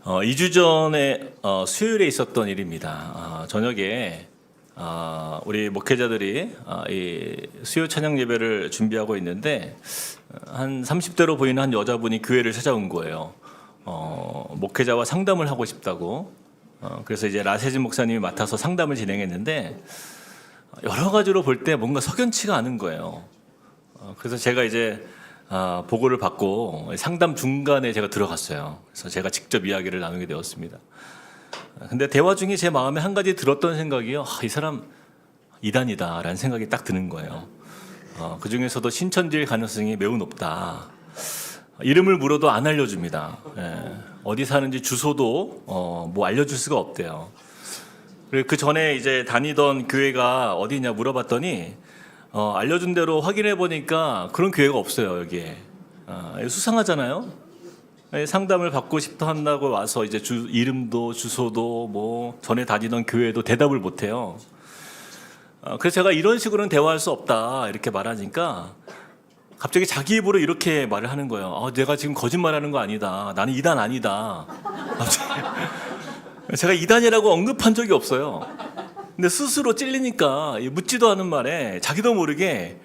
2주 전에 수요일에 있었던 일입니다. 저녁에 우리 목회자들이 이 수요 찬양 예배를 준비하고 있는데 한 30대로 보이는 한 여자분이 교회를 찾아온 거예요. 목회자와 상담을 하고 싶다고. 그래서 이제 라세진 목사님이 맡아서 상담을 진행했는데 여러 가지로 볼 때 뭔가 석연치가 않은 거예요. 그래서 제가 이제 보고를 받고 상담 중간에 제가 들어갔어요. 그래서 제가 직접 이야기를 나누게 되었습니다. 근데 대화 중에 제 마음에 한 가지 들었던 생각이요. 이 사람 이단이다라는 생각이 딱 드는 거예요. 그 중에서도 신천지일 가능성이 매우 높다. 이름을 물어도 안 알려줍니다. 어디 사는지 주소도 뭐 알려줄 수가 없대요. 그리고 그 전에 이제 다니던 교회가 어디냐 물어봤더니 알려준 대로 확인해 보니까 그런 교회가 없어요 여기에. 수상하잖아요. 상담을 받고 싶어 한다고 와서 이제 이름도 주소도 뭐 전에 다니던 교회도 대답을 못 해요. 그래서 제가 이런 식으로는 대화할 수 없다 이렇게 말하니까 갑자기 자기 입으로 이렇게 말을 하는 거예요. 내가 지금 거짓말하는 거 아니다. 나는 이단 아니다. 제가 이단이라고 언급한 적이 없어요. 근데 스스로 찔리니까 묻지도 않은 말에 자기도 모르게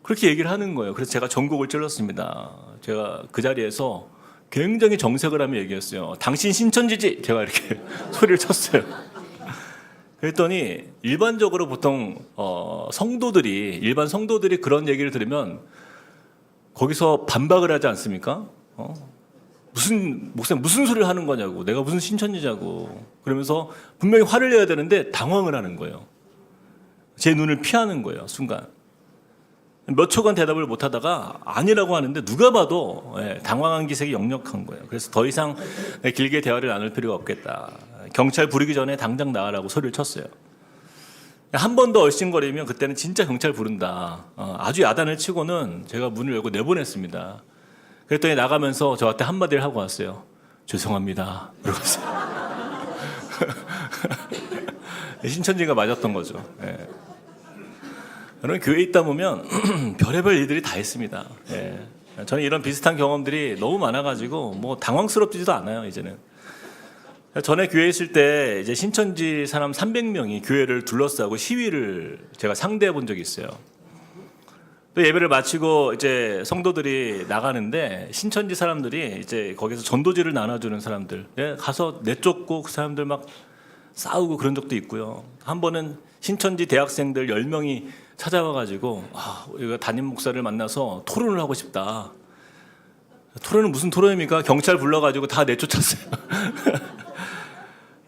그렇게 얘기를 하는 거예요. 그래서 제가 전곡을 찔렀습니다. 제가 그 자리에서 굉장히 정색을 하며 얘기했어요. 당신 신천지지? 제가 이렇게 소리를 쳤어요. 그랬더니 일반적으로 보통 일반 성도들이 그런 얘기를 들으면 거기서 반박을 하지 않습니까? 무슨 소리를 하는 거냐고, 내가 무슨 신천지냐고 그러면서 분명히 화를 내야 되는데 당황을 하는 거예요. 제 눈을 피하는 거예요. 순간 몇 초간 대답을 못 하다가 아니라고 하는데 누가 봐도 당황한 기색이 역력한 거예요. 그래서 더 이상 길게 대화를 나눌 필요가 없겠다. 경찰 부르기 전에 당장 나가라고 소리를 쳤어요. 한 번 더 얼씬거리면 그때는 진짜 경찰 부른다. 아주 야단을 치고는 제가 문을 열고 내보냈습니다. 그랬더니 나가면서 저한테 한마디를 하고 왔어요. 죄송합니다. 그러고서 신천지가 맞았던 거죠. 여러분 교회에 있다 보면 별의별 일들이 다 있습니다. 저는 이런 비슷한 경험들이 너무 많아가지고 뭐 당황스럽지도 않아요 이제는. 전에 교회에 있을 때 이제 신천지 사람 300명이 교회를 둘러싸고 시위를 제가 상대해 본 적이 있어요. 또 예배를 마치고 이제 성도들이 나가는데 신천지 사람들이 이제 거기서 전도지를 나눠주는 사람들 가서 내쫓고 그 사람들 막 싸우고 그런 적도 있고요. 한 번은 신천지 대학생들 10명이 찾아와가지고 우리가 담임 목사를 만나서 토론을 하고 싶다. 토론은 무슨 토론입니까? 경찰 불러가지고 다 내쫓았어요.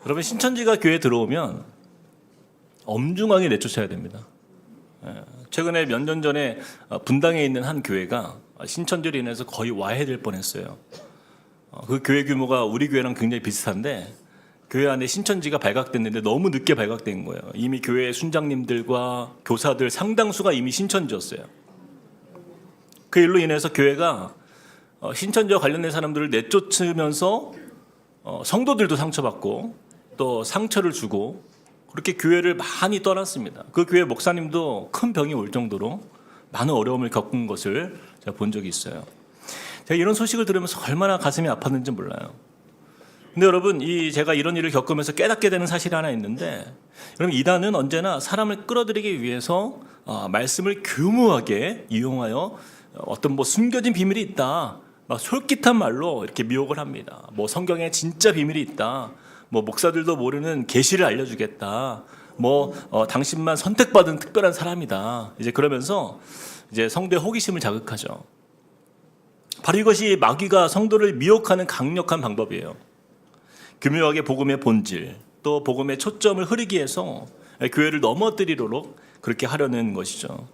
여러분 신천지가 교회에 들어오면 엄중하게 내쫓아야 됩니다. 최근에 몇 년 전에 분당에 있는 한 교회가 신천지로 인해서 거의 와해될 뻔했어요. 그 교회 규모가 우리 교회랑 굉장히 비슷한데 교회 안에 신천지가 발각됐는데 너무 늦게 발각된 거예요. 이미 교회 순장님들과 교사들 상당수가 이미 신천지였어요. 그 일로 인해서 교회가 신천지와 관련된 사람들을 내쫓으면서 성도들도 상처받고 또 상처를 주고 그렇게 교회를 많이 떠났습니다. 그 교회 목사님도 큰 병이 올 정도로 많은 어려움을 겪은 것을 제가 본 적이 있어요. 제가 이런 소식을 들으면서 얼마나 가슴이 아팠는지 몰라요. 근데 여러분 제가 이런 일을 겪으면서 깨닫게 되는 사실이 하나 있는데 여러분 이단은 언제나 사람을 끌어들이기 위해서 말씀을 교묘하게 이용하여 어떤 뭐 숨겨진 비밀이 있다 막 솔깃한 말로 이렇게 미혹을 합니다. 뭐 성경에 진짜 비밀이 있다. 뭐 목사들도 모르는 계시를 알려주겠다. 뭐 당신만 선택받은 특별한 사람이다. 이제 그러면서 이제 성도의 호기심을 자극하죠. 바로 이것이 마귀가 성도를 미혹하는 강력한 방법이에요. 교묘하게 복음의 본질 또 복음의 초점을 흐리기 위해서 교회를 넘어뜨리도록 그렇게 하려는 것이죠.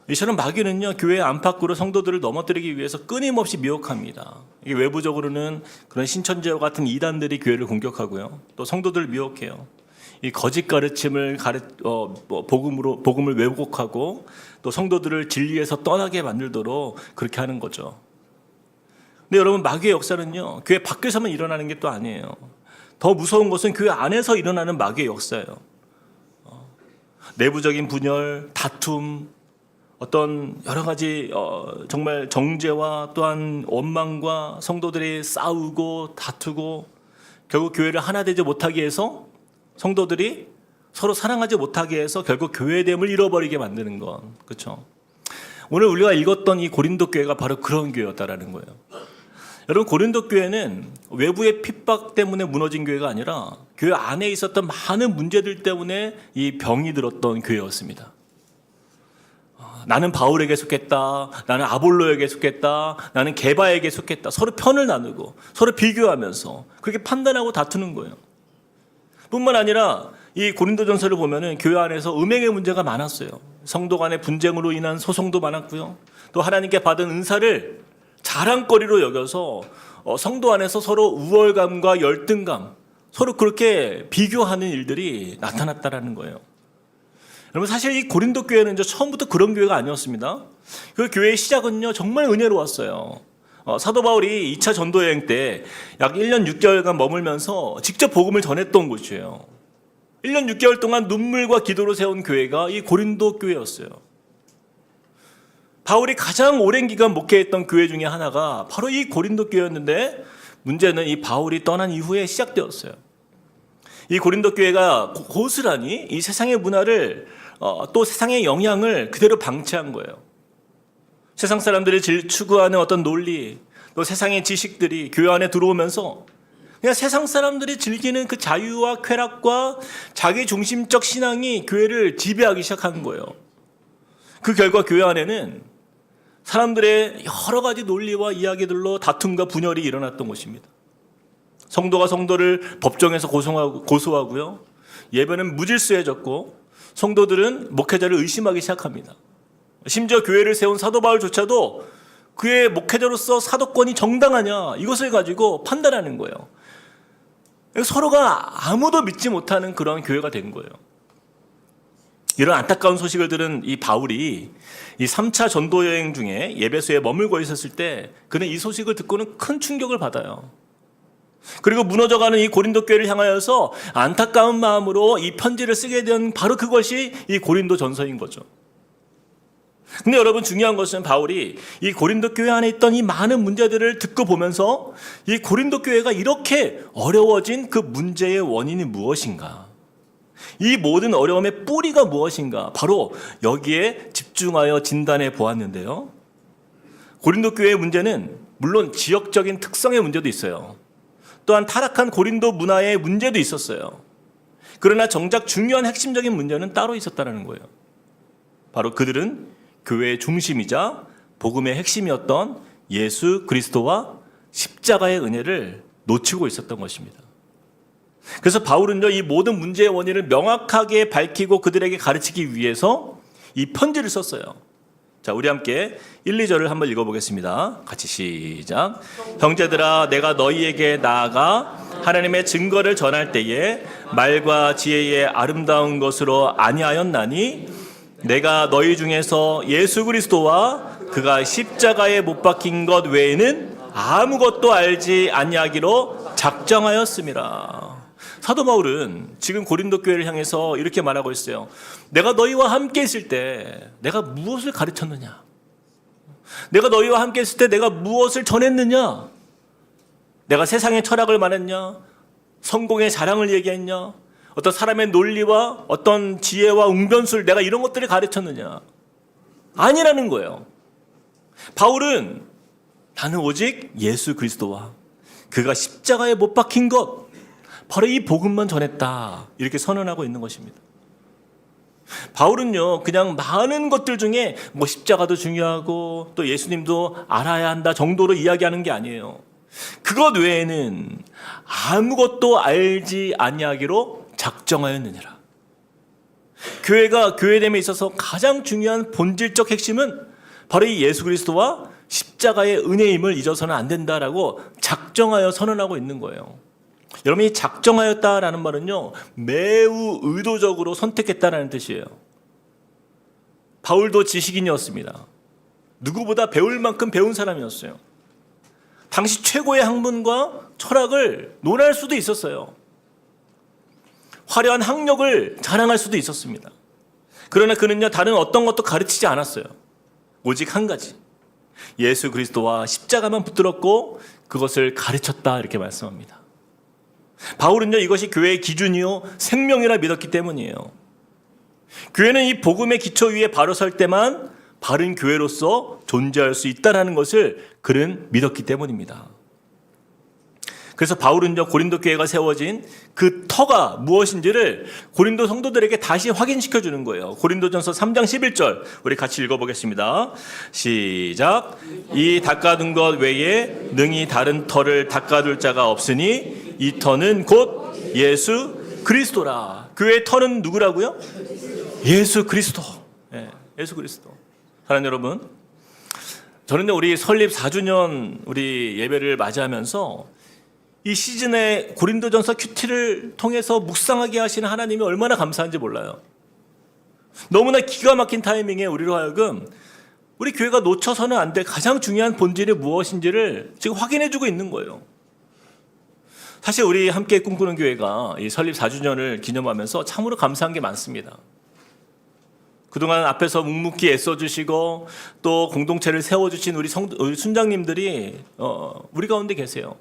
이처럼 마귀는요 교회 안팎으로 성도들을 넘어뜨리기 위해서 끊임없이 미혹합니다. 이게 외부적으로는 그런 신천지와 같은 이단들이 교회를 공격하고요, 또 성도들을 미혹해요. 이 거짓 가르침을 복음을 왜곡하고 또 성도들을 진리에서 떠나게 만들도록 그렇게 하는 거죠. 근데 여러분 마귀의 역사는요 교회 밖에서만 일어나는 게 또 아니에요. 더 무서운 것은 교회 안에서 일어나는 마귀의 역사예요. 내부적인 분열, 다툼, 어떤 여러 가지 정말 정죄와 또한 원망과 성도들이 싸우고 다투고 결국 교회를 하나 되지 못하게 해서 성도들이 서로 사랑하지 못하게 해서 결국 교회됨을 잃어버리게 만드는 건, 그렇죠? 오늘 우리가 읽었던 이 고린도 교회가 바로 그런 교회였다라는 거예요. 여러분, 고린도 교회는 외부의 핍박 때문에 무너진 교회가 아니라 교회 안에 있었던 많은 문제들 때문에 이 병이 들었던 교회였습니다. 나는 바울에게 속했다, 나는 아볼로에게 속했다, 나는 게바에게 속했다. 서로 편을 나누고 서로 비교하면서 그렇게 판단하고 다투는 거예요. 뿐만 아니라 이 고린도전서를 보면은 교회 안에서 음행의 문제가 많았어요. 성도 간의 분쟁으로 인한 소송도 많았고요. 또 하나님께 받은 은사를 자랑거리로 여겨서 성도 안에서 서로 우월감과 열등감, 서로 그렇게 비교하는 일들이 나타났다라는 거예요. 여러분, 사실 이 고린도 교회는 이제 처음부터 그런 교회가 아니었습니다. 그 교회의 시작은요 정말 은혜로웠어요. 사도 바울이 2차 전도 여행 때 약 1년 6개월간 머물면서 직접 복음을 전했던 곳이에요. 1년 6개월 동안 눈물과 기도로 세운 교회가 이 고린도 교회였어요. 바울이 가장 오랜 기간 목회했던 교회 중에 하나가 바로 이 고린도 교회였는데, 문제는 이 바울이 떠난 이후에 시작되었어요. 이 고린도 교회가 고스란히 이 세상의 문화를 또 세상의 영향을 그대로 방치한 거예요. 세상 사람들이 추구하는 어떤 논리, 또 세상의 지식들이 교회 안에 들어오면서 그냥 세상 사람들이 즐기는 그 자유와 쾌락과 자기 중심적 신앙이 교회를 지배하기 시작한 거예요. 그 결과 교회 안에는 사람들의 여러 가지 논리와 이야기들로 다툼과 분열이 일어났던 것입니다. 성도가 성도를 법정에서 고소하고요. 예배는 무질서해졌고 성도들은 목회자를 의심하기 시작합니다. 심지어 교회를 세운 사도 바울조차도 그의 목회자로서 사도권이 정당하냐, 이것을 가지고 판단하는 거예요. 서로가 아무도 믿지 못하는 그런 교회가 된 거예요. 이런 안타까운 소식을 들은 이 바울이 이 3차 전도 여행 중에 예배소에 머물고 있었을 때 그는 이 소식을 듣고는 큰 충격을 받아요. 그리고 무너져가는 이 고린도 교회를 향하여서 안타까운 마음으로 이 편지를 쓰게 된 바로 그것이 이 고린도 전서인 거죠. 근데 여러분, 중요한 것은 바울이 이 고린도 교회 안에 있던 이 많은 문제들을 듣고 보면서 이 고린도 교회가 이렇게 어려워진 그 문제의 원인이 무엇인가, 이 모든 어려움의 뿌리가 무엇인가, 바로 여기에 집중하여 진단해 보았는데요. 고린도 교회의 문제는 물론 지역적인 특성의 문제도 있어요. 또한 타락한 고린도 문화의 문제도 있었어요. 그러나 정작 중요한 핵심적인 문제는 따로 있었다는 거예요. 바로 그들은 교회의 중심이자 복음의 핵심이었던 예수 그리스도와 십자가의 은혜를 놓치고 있었던 것입니다. 그래서 바울은요, 이 모든 문제의 원인을 명확하게 밝히고 그들에게 가르치기 위해서 이 편지를 썼어요. 자, 우리 함께 1, 2절을 한번 읽어보겠습니다. 같이 시작. 형제들아, 내가 너희에게 나아가 하나님의 증거를 전할 때에 말과 지혜의 아름다운 것으로 아니하였나니, 내가 너희 중에서 예수 그리스도와 그가 십자가에 못 박힌 것 외에는 아무것도 알지 아니하기로 작정하였음이라. 사도 바울은 지금 고린도 교회를 향해서 이렇게 말하고 있어요. 내가 너희와 함께 있을 때 내가 무엇을 가르쳤느냐? 내가 너희와 함께 있을 때 내가 무엇을 전했느냐? 내가 세상의 철학을 말했냐? 성공의 자랑을 얘기했냐? 어떤 사람의 논리와 어떤 지혜와 웅변술, 내가 이런 것들을 가르쳤느냐? 아니라는 거예요. 바울은 나는 오직 예수 그리스도와 그가 십자가에 못 박힌 것, 바로 이 복음만 전했다, 이렇게 선언하고 있는 것입니다. 바울은요, 그냥 많은 것들 중에 뭐 십자가도 중요하고 또 예수님도 알아야 한다 정도로 이야기하는 게 아니에요. 그것 외에는 아무것도 알지 아니하기로 작정하였느니라. 교회가 교회됨에 있어서 가장 중요한 본질적 핵심은 바로 이 예수 그리스도와 십자가의 은혜임을 잊어서는 안 된다라고 작정하여 선언하고 있는 거예요. 여러분이 작정하였다라는 말은요, 매우 의도적으로 선택했다라는 뜻이에요. 바울도 지식인이었습니다. 누구보다 배울 만큼 배운 사람이었어요. 당시 최고의 학문과 철학을 논할 수도 있었어요. 화려한 학력을 자랑할 수도 있었습니다. 그러나 그는요, 다른 어떤 것도 가르치지 않았어요. 오직 한 가지, 예수 그리스도와 십자가만 붙들었고 그것을 가르쳤다, 이렇게 말씀합니다. 바울은요, 이것이 교회의 기준이요 생명이라 믿었기 때문이에요. 교회는 이 복음의 기초 위에 바로 설 때만 바른 교회로서 존재할 수 있다는 것을 그는 믿었기 때문입니다. 그래서 바울은요, 고린도 교회가 세워진 그 터가 무엇인지를 고린도 성도들에게 다시 확인시켜 주는 거예요. 고린도전서 3장 11절 우리 같이 읽어보겠습니다. 시작. 이 닦아둔 것 외에 능히 다른 터를 닦아둘 자가 없으니 이 터는 곧 예수 그리스도라. 교회의 터는 누구라고요? 예수 그리스도. 네, 예수 그리스도. 사랑하는 여러분, 저는요, 우리 설립 4주년 우리 예배를 맞이하면서 이 시즌에 고린도전서 큐티를 통해서 묵상하게 하시는 하나님이 얼마나 감사한지 몰라요. 너무나 기가 막힌 타이밍에 우리로 하여금 우리 교회가 놓쳐서는 안 될 가장 중요한 본질이 무엇인지를 지금 확인해주고 있는 거예요. 사실 우리 함께 꿈꾸는 교회가 이 설립 4주년을 기념하면서 참으로 감사한 게 많습니다. 그동안 앞에서 묵묵히 애써주시고 또 공동체를 세워주신 우리 순장님들이 우리 가운데 계세요.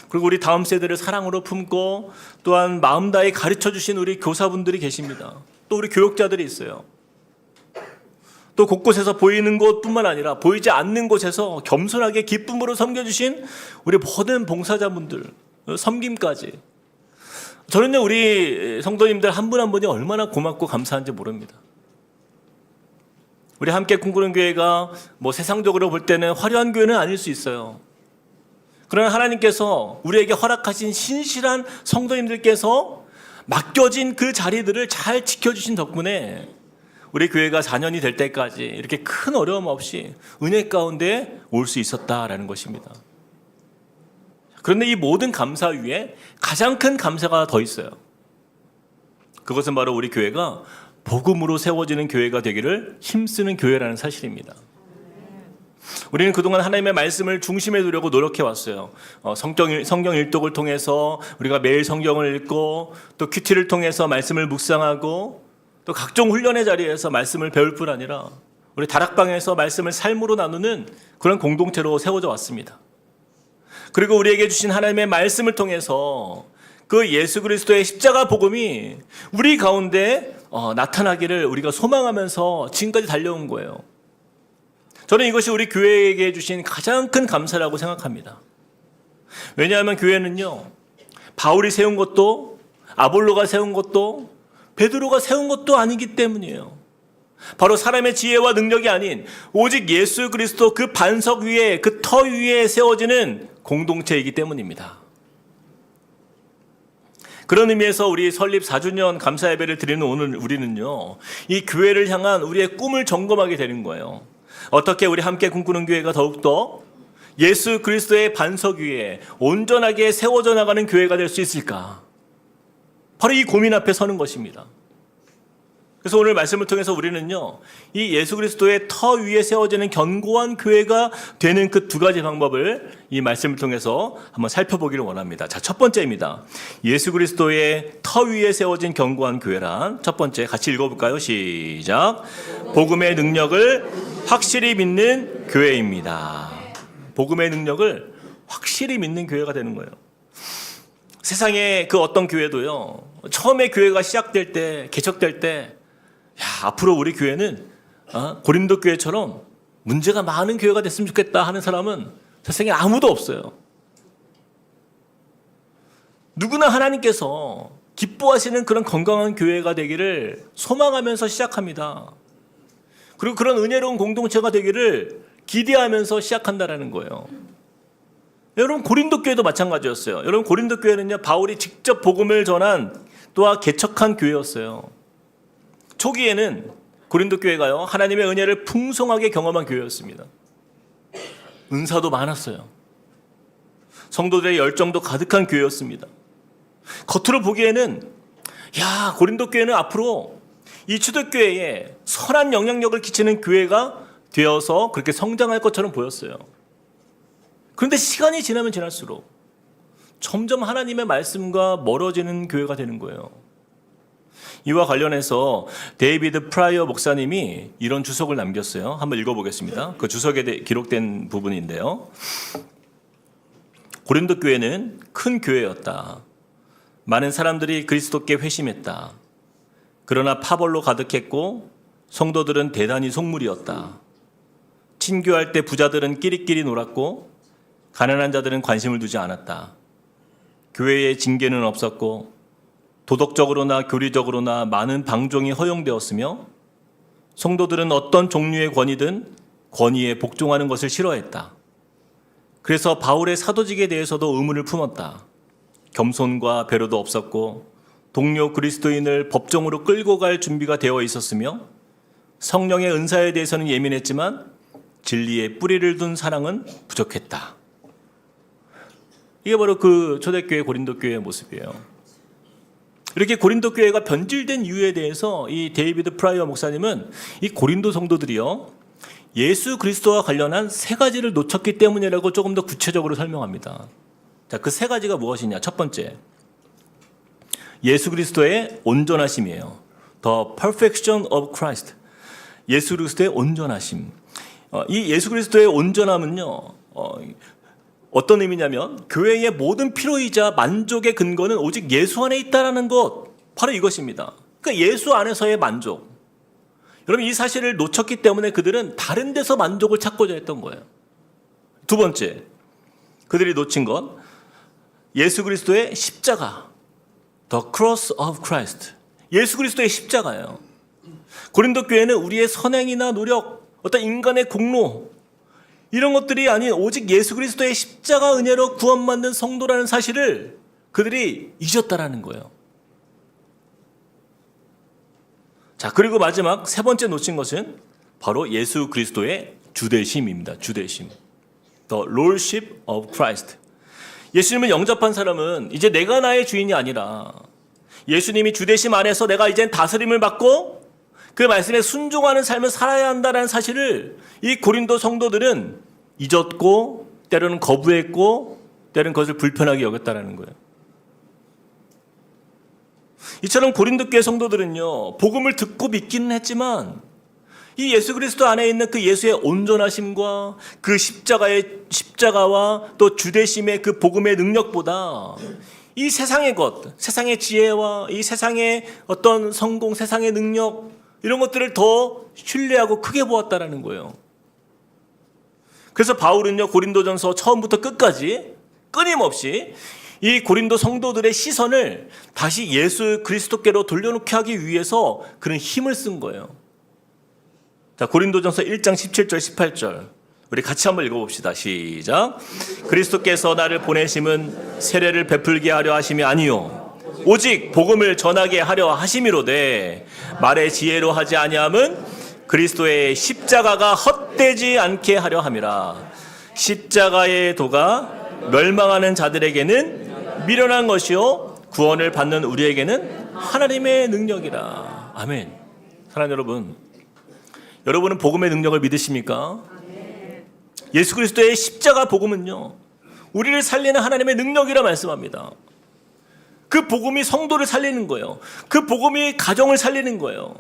그리고 우리 다음 세대를 사랑으로 품고 또한 마음 다해 가르쳐주신 우리 교사분들이 계십니다. 또 우리 교육자들이 있어요. 또 곳곳에서 보이는 곳뿐만 아니라 보이지 않는 곳에서 겸손하게 기쁨으로 섬겨주신 우리 모든 봉사자분들, 섬김까지. 저는요, 우리 성도님들 한 분 한 분이 얼마나 고맙고 감사한지 모릅니다. 우리 함께 꿈꾸는 교회가 뭐 세상적으로 볼 때는 화려한 교회는 아닐 수 있어요. 그러나 하나님께서 우리에게 허락하신 신실한 성도님들께서 맡겨진 그 자리들을 잘 지켜주신 덕분에 우리 교회가 4년이 될 때까지 이렇게 큰 어려움 없이 은혜 가운데 올 수 있었다라는 것입니다. 그런데 이 모든 감사 위에 가장 큰 감사가 더 있어요. 그것은 바로 우리 교회가 복음으로 세워지는 교회가 되기를 힘쓰는 교회라는 사실입니다. 우리는 그동안 하나님의 말씀을 중심에 두려고 노력해 왔어요. 성경 일독을 통해서 우리가 매일 성경을 읽고 또 큐티를 통해서 말씀을 묵상하고 또 각종 훈련의 자리에서 말씀을 배울 뿐 아니라 우리 다락방에서 말씀을 삶으로 나누는 그런 공동체로 세워져 왔습니다. 그리고 우리에게 주신 하나님의 말씀을 통해서 그 예수 그리스도의 십자가 복음이 우리 가운데 나타나기를 우리가 소망하면서 지금까지 달려온 거예요. 저는 이것이 우리 교회에게 주신 가장 큰 감사라고 생각합니다. 왜냐하면 교회는요, 바울이 세운 것도 아볼로가 세운 것도 베드로가 세운 것도 아니기 때문이에요. 바로 사람의 지혜와 능력이 아닌 오직 예수 그리스도 그 반석 위에, 그 터 위에 세워지는 공동체이기 때문입니다. 그런 의미에서 우리 설립 4주년 감사 예배를 드리는 오늘 우리는요, 이 교회를 향한 우리의 꿈을 점검하게 되는 거예요. 어떻게 우리 함께 꿈꾸는 교회가 더욱더 예수 그리스도의 반석 위에 온전하게 세워져 나가는 교회가 될 수 있을까? 바로 이 고민 앞에 서는 것입니다. 그래서 오늘 말씀을 통해서 우리는요, 이 예수 그리스도의 터 위에 세워지는 견고한 교회가 되는 그 두 가지 방법을 이 말씀을 통해서 한번 살펴보기를 원합니다. 자, 첫 번째입니다. 예수 그리스도의 터 위에 세워진 견고한 교회란 첫 번째 같이 읽어볼까요? 시작. 복음의 능력을 확실히 믿는 교회입니다. 복음의 능력을 확실히 믿는 교회가 되는 거예요. 세상에 그 어떤 교회도요, 처음에 교회가 시작될 때, 개척될 때, 앞으로 우리 교회는 고린도 교회처럼 문제가 많은 교회가 됐으면 좋겠다 하는 사람은 세상에 아무도 없어요. 누구나 하나님께서 기뻐하시는 그런 건강한 교회가 되기를 소망하면서 시작합니다. 그리고 그런 은혜로운 공동체가 되기를 기대하면서 시작한다라는 거예요. 여러분, 고린도 교회도 마찬가지였어요. 여러분, 고린도 교회는요, 바울이 직접 복음을 전한 또한 개척한 교회였어요. 초기에는 고린도 교회가요, 하나님의 은혜를 풍성하게 경험한 교회였습니다. 은사도 많았어요. 성도들의 열정도 가득한 교회였습니다. 겉으로 보기에는 고린도 교회는 앞으로 이 초대교회에 선한 영향력을 끼치는 교회가 되어서 그렇게 성장할 것처럼 보였어요. 그런데 시간이 지나면 지날수록 점점 하나님의 말씀과 멀어지는 교회가 되는 거예요. 이와 관련해서 데이비드 프라이어 목사님이 이런 주석을 남겼어요. 한번 읽어보겠습니다. 그 주석에 기록된 부분인데요. 고린도 교회는 큰 교회였다. 많은 사람들이 그리스도께 회심했다. 그러나 파벌로 가득했고 성도들은 대단히 속물이었다. 친교할 때 부자들은 끼리끼리 놀았고 가난한 자들은 관심을 두지 않았다. 교회에 징계는 없었고 도덕적으로나 교리적으로나 많은 방종이 허용되었으며 성도들은 어떤 종류의 권위든 권위에 복종하는 것을 싫어했다. 그래서 바울의 사도직에 대해서도 의문을 품었다. 겸손과 배려도 없었고 동료 그리스도인을 법정으로 끌고 갈 준비가 되어 있었으며 성령의 은사에 대해서는 예민했지만 진리에 뿌리를 둔 사랑은 부족했다. 이게 바로 그 초대교회 고린도 교회의 모습이에요. 이렇게 고린도 교회가 변질된 이유에 대해서 이 데이비드 프라이어 목사님은 이 고린도 성도들이요, 예수 그리스도와 관련한 세 가지를 놓쳤기 때문이라고 조금 더 구체적으로 설명합니다. 자, 그 세 가지가 무엇이냐? 첫 번째, 예수 그리스도의 온전하심이에요. The perfection of Christ. 예수 그리스도의 온전하심. 이 예수 그리스도의 온전함은요, 어떤 의미냐면 교회의 모든 필요이자 만족의 근거는 오직 예수 안에 있다라는 것, 바로 이것입니다. 그러니까 예수 안에서의 만족. 여러분, 이 사실을 놓쳤기 때문에 그들은 다른 데서 만족을 찾고자 했던 거예요. 두 번째, 그들이 놓친 것, 예수 그리스도의 십자가. The cross of Christ. 예수 그리스도의 십자가예요. 고린도 교회는 우리의 선행이나 노력, 어떤 인간의 공로, 이런 것들이 아닌 오직 예수 그리스도의 십자가 은혜로 구원받는 성도라는 사실을 그들이 잊었다라는 거예요. 자, 그리고 마지막 세 번째 놓친 것은 바로 예수 그리스도의 주대심입니다. 주대심. The Lordship of Christ. 예수님을 영접한 사람은 이제 내가 나의 주인이 아니라 예수님이 주대심 안에서 내가 이젠 다스림을 받고 그 말씀에 순종하는 삶을 살아야 한다는 사실을 이 고린도 성도들은 잊었고 때로는 거부했고 때로는 그것을 불편하게 여겼다는 거예요. 이처럼 고린도 교회 성도들은요, 복음을 듣고 믿기는 했지만 이 예수 그리스도 안에 있는 그 예수의 온전하심과 그 십자가와 또 주대심의 그 복음의 능력보다 이 세상의 것, 세상의 지혜와 이 세상의 어떤 성공, 세상의 능력, 이런 것들을 더 신뢰하고 크게 보았다라는 거예요. 그래서 바울은요, 고린도전서 처음부터 끝까지 끊임없이 이 고린도 성도들의 시선을 다시 예수 그리스도께로 돌려놓게 하기 위해서 그런 힘을 쓴 거예요. 자, 고린도전서 1장 17절 18절 우리 같이 한번 읽어봅시다. 시작. 그리스도께서 나를 보내심은 세례를 베풀게 하려 하심이 아니요 오직 복음을 전하게 하려 하심이로되 말의 지혜로 하지 아니함은 그리스도의 십자가가 헛되지 않게 하려 함이라. 십자가의 도가 멸망하는 자들에게는 미련한 것이요 구원을 받는 우리에게는 하나님의 능력이라. 아멘. 사랑하는 여러분, 여러분은 복음의 능력을 믿으십니까? 예수 그리스도의 십자가 복음은요, 우리를 살리는 하나님의 능력이라 말씀합니다. 그 복음이 성도를 살리는 거예요. 그 복음이 가정을 살리는 거예요.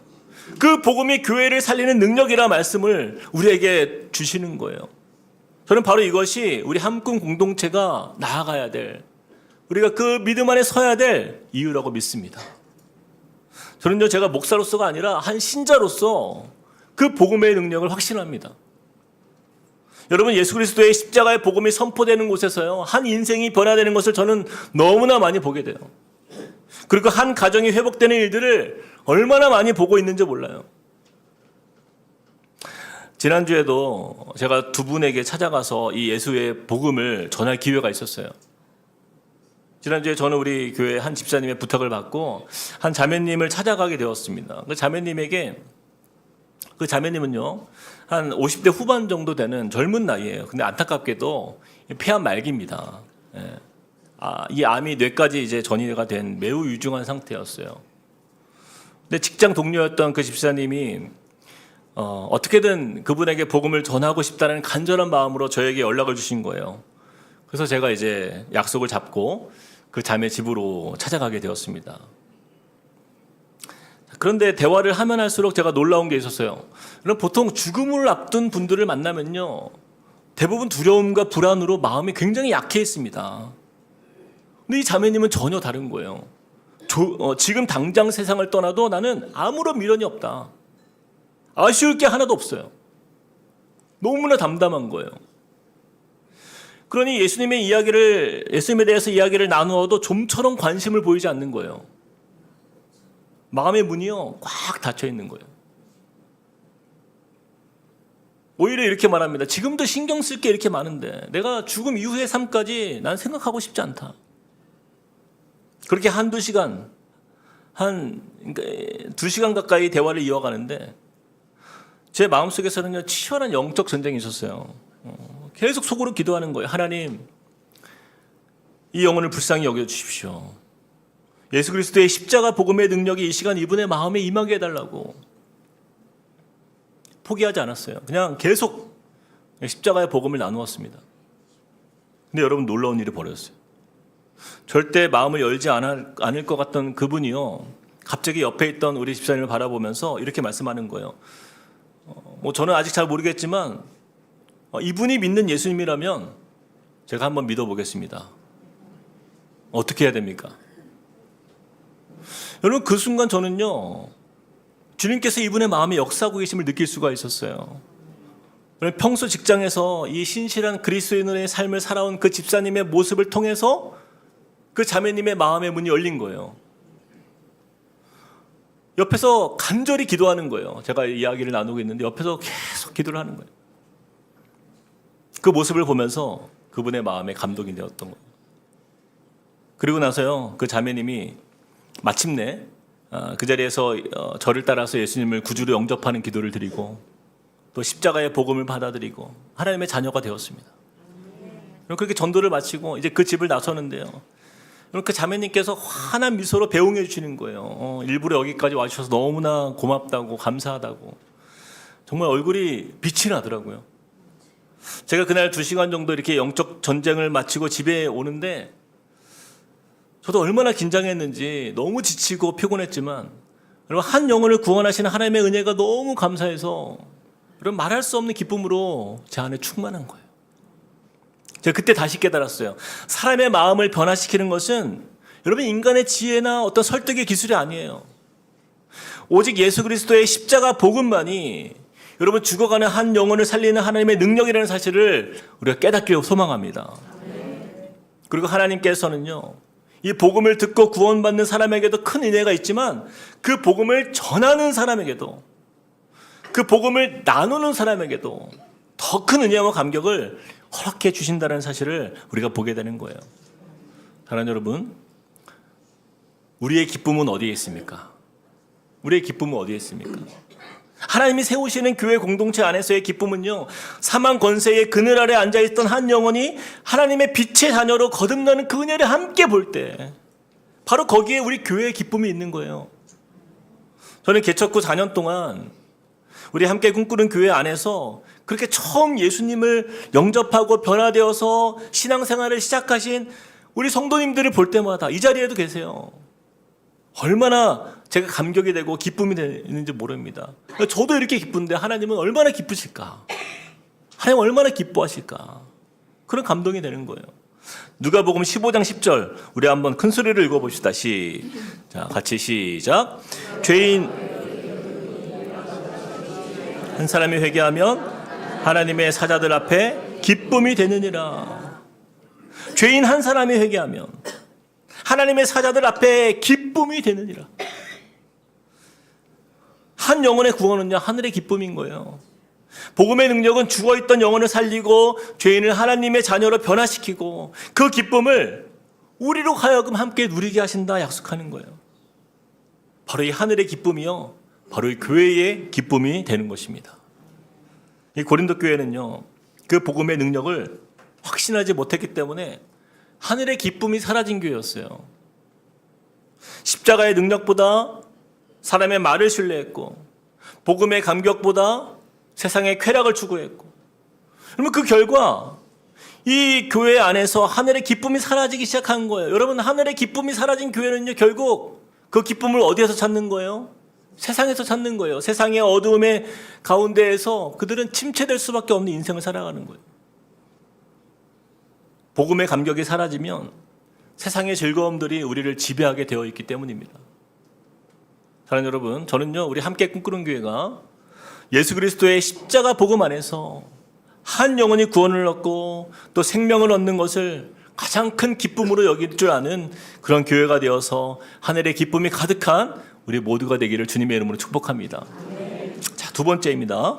그 복음이 교회를 살리는 능력이라 말씀을 우리에게 주시는 거예요. 저는 바로 이것이 우리 한국 공동체가 나아가야 될, 우리가 그 믿음 안에 서야 될 이유라고 믿습니다. 저는요, 제가 목사로서가 아니라 한 신자로서 그 복음의 능력을 확신합니다. 여러분, 예수 그리스도의 십자가의 복음이 선포되는 곳에서요, 한 인생이 변화되는 것을 저는 너무나 많이 보게 돼요. 그리고 한 가정이 회복되는 일들을 얼마나 많이 보고 있는지 몰라요. 지난주에도 제가 두 분에게 찾아가서 이 예수의 복음을 전할 기회가 있었어요. 지난주에 저는 우리 교회 한 집사님의 부탁을 받고 한 자매님을 찾아가게 되었습니다. 그 자매님에게, 그 자매님은요, 한 50대 후반 정도 되는 젊은 나이예요. 근데 안타깝게도 폐암 말기입니다. 예. 이 암이 뇌까지 이제 전이가 된 매우 유중한 상태였어요. 근데 직장 동료였던 그 집사님이 어떻게든 그분에게 복음을 전하고 싶다는 간절한 마음으로 저에게 연락을 주신 거예요. 그래서 제가 이제 약속을 잡고 그 자매 집으로 찾아가게 되었습니다. 그런데 대화를 하면 할수록 제가 놀라운 게 있었어요. 그럼 보통 죽음을 앞둔 분들을 만나면요, 대부분 두려움과 불안으로 마음이 굉장히 약해 있습니다. 근데 이 자매님은 전혀 다른 거예요. 지금 당장 세상을 떠나도 나는 아무런 미련이 없다. 아쉬울 게 하나도 없어요. 너무나 담담한 거예요. 그러니 예수님에 대해서 이야기를 나누어도 좀처럼 관심을 보이지 않는 거예요. 마음의 문이요, 꽉 닫혀 있는 거예요. 오히려 이렇게 말합니다. 지금도 신경 쓸 게 이렇게 많은데 내가 죽음 이후의 삶까지 난 생각하고 싶지 않다. 그렇게 한두 시간, 그러니까 2시간 가까이 대화를 이어가는데 제 마음속에서는 치열한 영적 전쟁이 있었어요. 계속 속으로 기도하는 거예요. 하나님, 이 영혼을 불쌍히 여겨주십시오. 예수 그리스도의 십자가 복음의 능력이 이 시간 이분의 마음에 임하게 해달라고. 포기하지 않았어요. 그냥 계속 십자가의 복음을 나누었습니다. 근데 여러분, 놀라운 일이 벌어졌어요. 절대 마음을 열지 않을 것 같던 그분이요, 갑자기 옆에 있던 우리 집사님을 바라보면서 이렇게 말씀하는 거예요. 저는 아직 잘 모르겠지만 이분이 믿는 예수님이라면 제가 한번 믿어보겠습니다. 어떻게 해야 됩니까? 여러분, 그 순간 저는요, 주님께서 이분의 마음에 역사하고 계심을 느낄 수가 있었어요. 평소 직장에서 이 신실한 그리스도인의 삶을 살아온 그 집사님의 모습을 통해서 그 자매님의 마음의 문이 열린 거예요. 옆에서 간절히 기도하는 거예요. 제가 이야기를 나누고 있는데 옆에서 계속 기도를 하는 거예요. 그 모습을 보면서 그분의 마음에 감동이 되었던 거예요. 그리고 나서요, 그 자매님이 마침내 그 자리에서 저를 따라서 예수님을 구주로 영접하는 기도를 드리고 또 십자가의 복음을 받아들이고 하나님의 자녀가 되었습니다. 그렇게 전도를 마치고 이제 그 집을 나서는데요, 그 자매님께서 환한 미소로 배웅해 주시는 거예요. 일부러 여기까지 와주셔서 너무나 고맙다고, 감사하다고. 정말 얼굴이 빛이 나더라고요. 제가 그날 2시간 정도 이렇게 영적 전쟁을 마치고 집에 오는데 저도 얼마나 긴장했는지, 너무 지치고 피곤했지만 여러분, 한 영혼을 구원하시는 하나님의 은혜가 너무 감사해서 여러분, 말할 수 없는 기쁨으로 제 안에 충만한 거예요. 제가 그때 다시 깨달았어요. 사람의 마음을 변화시키는 것은 여러분, 인간의 지혜나 어떤 설득의 기술이 아니에요. 오직 예수 그리스도의 십자가 복음만이 여러분, 죽어가는 한 영혼을 살리는 하나님의 능력이라는 사실을 우리가 깨닫기를 소망합니다. 그리고 하나님께서는요, 이 복음을 듣고 구원받는 사람에게도 큰 은혜가 있지만 그 복음을 전하는 사람에게도, 그 복음을 나누는 사람에게도 더 큰 은혜와 감격을 허락해 주신다는 사실을 우리가 보게 되는 거예요. 사랑하는 여러분, 우리의 기쁨은 어디에 있습니까? 우리의 기쁨은 어디에 있습니까? 하나님이 세우시는 교회 공동체 안에서의 기쁨은요, 사망 권세의 그늘 아래 앉아있던 한 영혼이 하나님의 빛의 자녀로 거듭나는 그 은혜를 함께 볼 때, 바로 거기에 우리 교회의 기쁨이 있는 거예요. 저는 개척 후 4년 동안 우리 함께 꿈꾸는 교회 안에서 그렇게 처음 예수님을 영접하고 변화되어서 신앙생활을 시작하신 우리 성도님들을 볼 때마다, 이 자리에도 계세요, 얼마나 제가 감격이 되고 기쁨이 되는지 모릅니다. 저도 이렇게 기쁜데 하나님은 얼마나 기쁘실까? 하나님 얼마나 기뻐하실까? 그런 감동이 되는 거예요. 누가복음 15장 10절 우리 한번 큰 소리로 읽어봅시다. 자, 같이 시작. 죄인 한 사람이 회개하면 하나님의 사자들 앞에 기쁨이 되느니라. 죄인 한 사람이 회개하면 하나님의 사자들 앞에 기쁨이 되느니라. 한 영혼의 구원은요, 하늘의 기쁨인 거예요. 복음의 능력은 죽어있던 영혼을 살리고 죄인을 하나님의 자녀로 변화시키고 그 기쁨을 우리로 하여금 함께 누리게 하신다 약속하는 거예요. 바로 이 하늘의 기쁨이요, 바로 이 교회의 기쁨이 되는 것입니다. 이 고린도 교회는요, 그 복음의 능력을 확신하지 못했기 때문에 하늘의 기쁨이 사라진 교회였어요. 십자가의 능력보다 사람의 말을 신뢰했고, 복음의 감격보다 세상의 쾌락을 추구했고, 그러면 그 결과 이 교회 안에서 하늘의 기쁨이 사라지기 시작한 거예요. 여러분, 하늘의 기쁨이 사라진 교회는요, 결국 그 기쁨을 어디에서 찾는 거예요? 세상에서 찾는 거예요. 세상의 어두움의 가운데에서 그들은 침체될 수밖에 없는 인생을 살아가는 거예요. 복음의 감격이 사라지면 세상의 즐거움들이 우리를 지배하게 되어 있기 때문입니다. 사랑하는 여러분, 저는요, 우리 함께 꿈꾸는 교회가 예수 그리스도의 십자가 복음 안에서 한 영혼이 구원을 얻고 또 생명을 얻는 것을 가장 큰 기쁨으로 여길 줄 아는 그런 교회가 되어서 하늘의 기쁨이 가득한 우리 모두가 되기를 주님의 이름으로 축복합니다. 자, 두 번째입니다.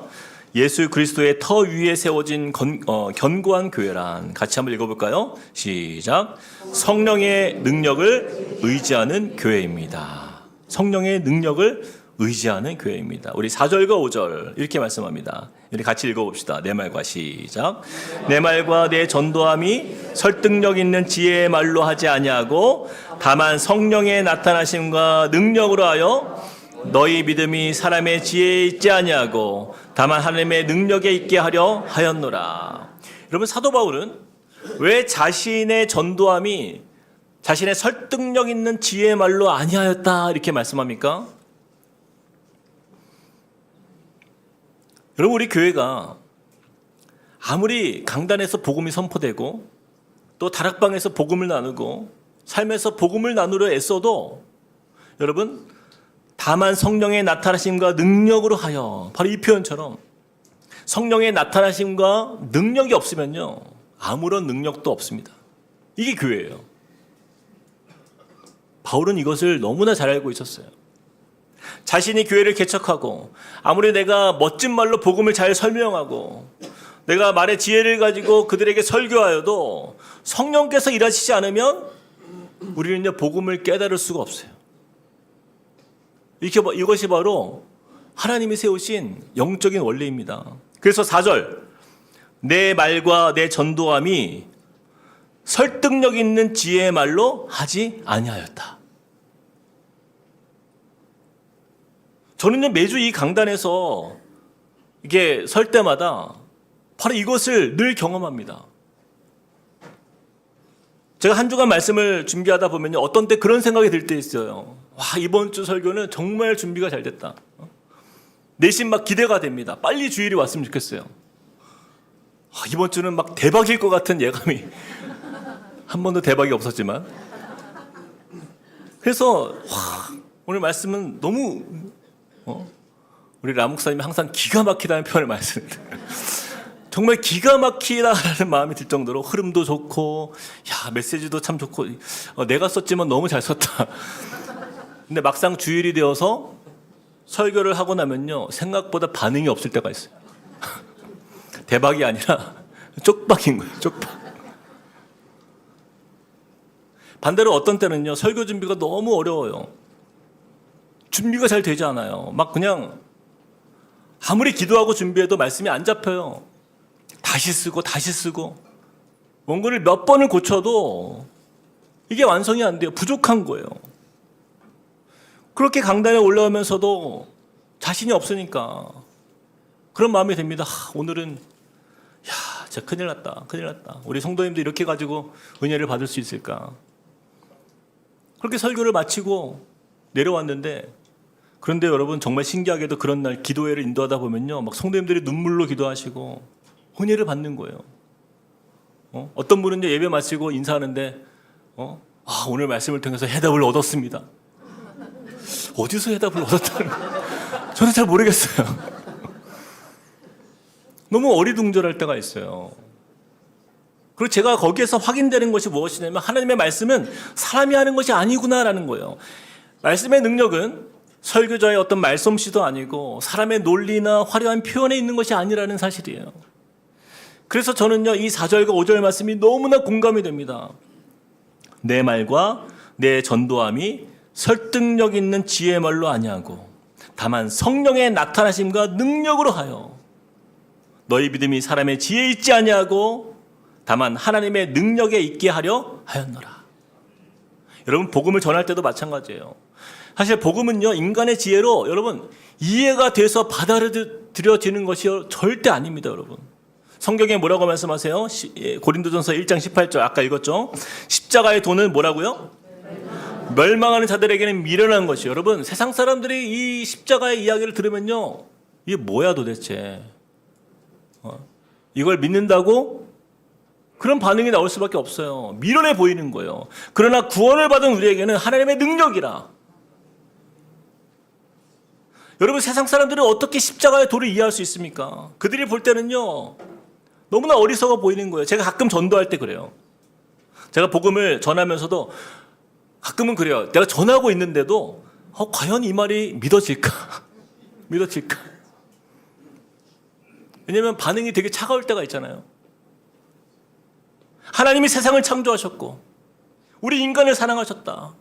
예수 그리스도의 터 위에 세워진 견고한 교회란, 같이 한번 읽어볼까요? 시작. 성령의 능력을 의지하는 교회입니다. 성령의 능력을 의지하는 교회입니다. 우리 4절과 5절 이렇게 말씀합니다. 우리 같이 읽어봅시다. 내 말과 시작. 내 말과 내 전도함이 설득력 있는 지혜의 말로 하지 아니하고 다만 성령의 나타나심과 능력으로 하여 너희 믿음이 사람의 지혜에 있지 아니하고 다만 하나님의 능력에 있게 하려 하였노라. 여러분, 사도 바울은 왜 자신의 전도함이 자신의 설득력 있는 지혜의 말로 아니하였다 이렇게 말씀합니까? 여러분, 우리 교회가 아무리 강단에서 복음이 선포되고 또 다락방에서 복음을 나누고 삶에서 복음을 나누려 애써도 여러분, 다만 성령의 나타나심과 능력으로 하여, 바로 이 표현처럼 성령의 나타나심과 능력이 없으면요, 아무런 능력도 없습니다. 이게 교회예요. 바울은 이것을 너무나 잘 알고 있었어요. 자신이 교회를 개척하고 아무리 내가 멋진 말로 복음을 잘 설명하고 내가 말의 지혜를 가지고 그들에게 설교하여도 성령께서 일하시지 않으면 우리는요, 복음을 깨달을 수가 없어요. 이것이 바로 하나님이 세우신 영적인 원리입니다. 그래서 4절, 내 말과 내 전도함이 설득력 있는 지혜의 말로 하지 아니하였다. 저는요, 매주 이 강단에서 이게 설 때마다 바로 이것을 늘 경험합니다. 제가 한 주간 말씀을 준비하다 보면요, 어떤 때 그런 생각이 들 때 있어요. 와, 이번 주 설교는 정말 준비가 잘 됐다. 내심 막 기대가 됩니다. 빨리 주일이 왔으면 좋겠어요. 이번 주는 막 대박일 것 같은 예감이 한 번도 대박이 없었지만, 그래서 오늘 말씀은 너무 우리 라 목사님이 항상 기가 막히다는 표현을 많이 쓰는데 정말 기가 막히다라는 마음이 들 정도로 흐름도 좋고, 야, 메시지도 참 좋고, 내가 썼지만 너무 잘 썼다. 근데 막상 주일이 되어서 설교를 하고 나면요, 생각보다 반응이 없을 때가 있어요. 대박이 아니라 쪽박인 거예요, 쪽박. 반대로 어떤 때는요, 설교 준비가 너무 어려워요. 준비가 잘 되지 않아요. 막 그냥 아무리 기도하고 준비해도 말씀이 안 잡혀요. 다시 쓰고 원고를 몇 번을 고쳐도 이게 완성이 안 돼요. 부족한 거예요. 그렇게 강단에 올라오면서도 자신이 없으니까 그런 마음이 듭니다. 오늘은 진짜 큰일 났다. 우리 성도님도 이렇게 가지고 은혜를 받을 수 있을까? 그렇게 설교를 마치고 내려왔는데, 그런데 여러분, 정말 신기하게도 그런 날 기도회를 인도하다 보면요, 막 성도님들이 눈물로 기도하시고 은혜를 받는 거예요. 어떤 분은 예배 마치고 인사하는데 오늘 말씀을 통해서 해답을 얻었습니다. 어디서 해답을 얻었다는 거예요? 저는 잘 모르겠어요. 너무 어리둥절할 때가 있어요. 그리고 제가 거기에서 확인되는 것이 무엇이냐면, 하나님의 말씀은 사람이 하는 것이 아니구나라는 거예요. 말씀의 능력은 설교자의 어떤 말솜씨도 아니고 사람의 논리나 화려한 표현에 있는 것이 아니라는 사실이에요. 그래서 저는요, 이 4절과 5절 말씀이 너무나 공감이 됩니다. 내 말과 내 전도함이 설득력 있는 지혜의 말로 아니하고 다만 성령의 나타나심과 능력으로 하여 너희 믿음이 사람의 지혜에 있지 아니하고 다만 하나님의 능력에 있게 하려 하였노라. 여러분, 복음을 전할 때도 마찬가지예요. 사실 복음은요, 인간의 지혜로 여러분 이해가 돼서 받아들여지는 것이 절대 아닙니다. 여러분, 성경에 뭐라고 말씀하세요? 고린도전서 1장 18절 아까 읽었죠? 십자가의 도는 뭐라고요? 멸망하는 자들에게는 미련한 것이. 여러분, 세상 사람들이 이 십자가의 이야기를 들으면요, 이게 뭐야 도대체? 이걸 믿는다고? 그런 반응이 나올 수밖에 없어요. 미련해 보이는 거예요. 그러나 구원을 받은 우리에게는 하나님의 능력이라. 여러분, 세상 사람들은 어떻게 십자가의 도를 이해할 수 있습니까? 그들이 볼 때는요, 너무나 어리석어 보이는 거예요. 제가 가끔 전도할 때 그래요. 제가 복음을 전하면서도 가끔은 그래요. 내가 전하고 있는데도 과연 이 말이 믿어질까? 믿어질까? 왜냐하면 반응이 되게 차가울 때가 있잖아요. 하나님이 세상을 창조하셨고 우리 인간을 사랑하셨다.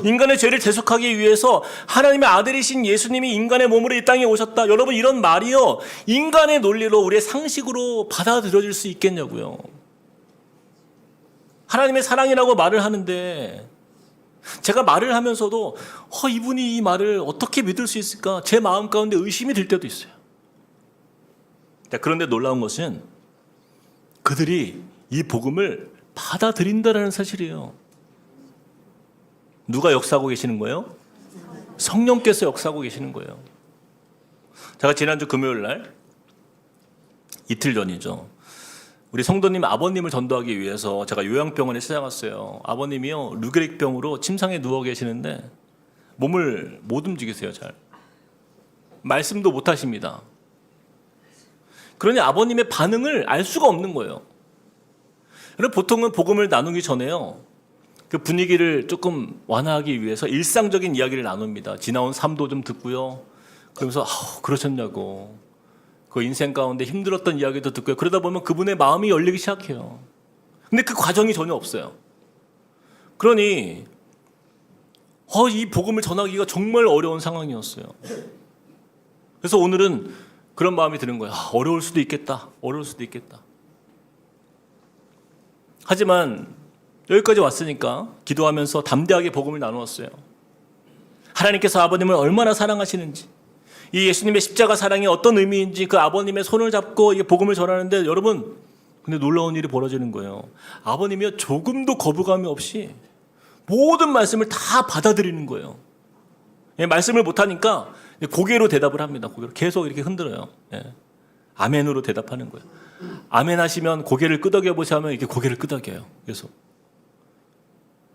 인간의 죄를 대속하기 위해서 하나님의 아들이신 예수님이 인간의 몸으로 이 땅에 오셨다. 여러분, 이런 말이요, 인간의 논리로, 우리의 상식으로 받아들여질 수 있겠냐고요. 하나님의 사랑이라고 말을 하는데 제가 말을 하면서도 이분이 이 말을 어떻게 믿을 수 있을까? 제 마음 가운데 의심이 들 때도 있어요. 그런데 놀라운 것은 그들이 이 복음을 받아들인다는 사실이에요. 누가 역사하고 계시는 거예요? 성령께서 역사하고 계시는 거예요. 제가 지난주 금요일 날, 이틀 전이죠, 우리 성도님 아버님을 전도하기 위해서 제가 요양병원에 찾아갔어요. 아버님이요, 루게릭병으로 침상에 누워 계시는데 몸을 못 움직이세요. 잘 말씀도 못 하십니다. 그러니 아버님의 반응을 알 수가 없는 거예요. 그래서 보통은 복음을 나누기 전에요, 그 분위기를 조금 완화하기 위해서 일상적인 이야기를 나눕니다. 지나온 삶도 좀 듣고요. 그러면서 그러셨냐고, 그 인생 가운데 힘들었던 이야기도 듣고요. 그러다 보면 그분의 마음이 열리기 시작해요. 근데 그 과정이 전혀 없어요. 그러니 이 복음을 전하기가 정말 어려운 상황이었어요. 그래서 오늘은 그런 마음이 드는 거예요. 어려울 수도 있겠다. 어려울 수도 있겠다. 하지만 여기까지 왔으니까 기도하면서 담대하게 복음을 나누었어요. 하나님께서 아버님을 얼마나 사랑하시는지, 이 예수님의 십자가 사랑이 어떤 의미인지 그 아버님의 손을 잡고 이 복음을 전하는데, 여러분, 근데 놀라운 일이 벌어지는 거예요. 아버님이 조금도 거부감이 없이 모든 말씀을 다 받아들이는 거예요. 말씀을 못하니까 고개로 대답을 합니다. 고개로 계속 이렇게 흔들어요. 아멘으로 대답하는 거예요. 아멘 하시면 고개를 끄덕여 보세요 하면 이렇게 고개를 끄덕여요. 계속.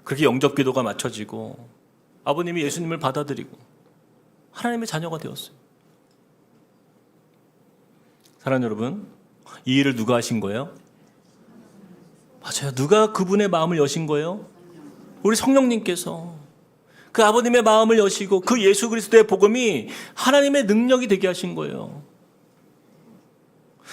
그렇게 영접 기도가 맞춰지고 아버님이 예수님을 받아들이고 하나님의 자녀가 되었어요. 사랑하는 여러분, 이 일을 누가 하신 거예요? 맞아요. 누가 그분의 마음을 여신 거예요? 우리 성령님께서 그 아버님의 마음을 여시고 그 예수 그리스도의 복음이 하나님의 능력이 되게 하신 거예요.